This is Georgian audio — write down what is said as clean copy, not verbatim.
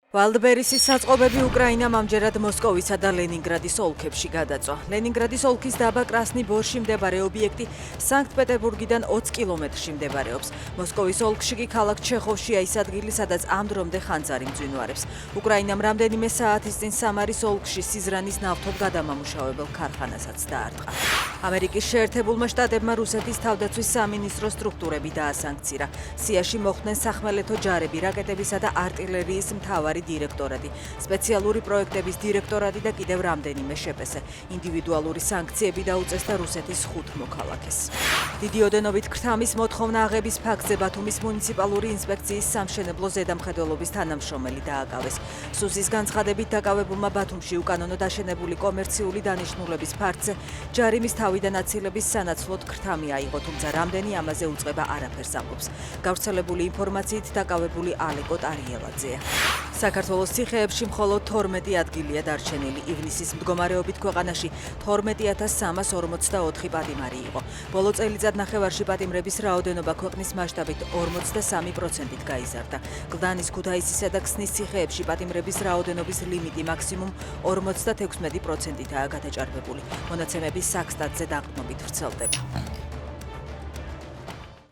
ვალდბერისის საწყობები უკრაინამ ამჯერად მოსკოვისა და ლენინგრადის ოლქებში გადაწვა. ლენინგრადის ოლქის დაბა კრასნი ბორში მდებარე ობიექტი სანქტ-პეტერბურგიდან 20 კილომეტრში მდებარეობს. მოსკოვის ოლქში კი ქალაქ ჩეხოვშია ის ადგილი, სადაც ამ დრომდე ხანძარი მძვინვარებს. უკრაინამ რამდენიმე საათის წინ სამარის ოლქში სიზრანის ნავთობ გადამამუშავებელ ქარხანასაც დაარტყა. ამერიკის შეერთებულმა შტატებმა რუსეთის თავდაცვის სამინისტრო სტრუქტურები დაასანქცირა. სიაში მოხვდნენ სახმელეთო ჯარები, რაკეტებისა და არტილერიის მთავარი დირექტორატი, სპეციალური პროექტების დირექტორატი და კიდევ რამდენიმე შეპესე. ინდივიდუალური სანქციები დაუწესდა რუსეთის 5 მოქალაქეს. დიდი ოდენობით ქრთამის მოთხოვნა აღების ფაქტზე ბათუმის მუნიციპალური ინსპექციის სამშენებლო ზედამხედველობის თანამშრომელი დააკავეს. სუსის განცხადებით დაკავებულმა ბათუმში უკანონო დაშენებული კომერციული დანიშნულების ფაქტზე ჯარიმის თავიდან აცილების სანაცვლოდ ქრთამი აიღო, თუმცა რამდენი ამაზე უწყება არაფერს ამბობს. გავრცელებული ინფორმაციით დაკავებული ალეკო ტარიელაძეა. საქართველოს ციხეებში მხოლოდ 12 ადგილია დარჩენილი. ივნისის მდგომარეობით ქვეყანაში 12344 პატიმარი იყო. ბოლო წელიწად ნახევარში პატიმრების რაოდენობა ქვეყნის მასშტაბით 43%-ით გაიზარდა. გლდანის, ქუთაისისა და ქსნის ციხეებში პატიმრების რაოდენობის ლიმიტი მაქსიმუმ 56%-ითაა გადაჭარბებული. მონაცემები საქსტატზე დაყრდნობით ვრცელდება.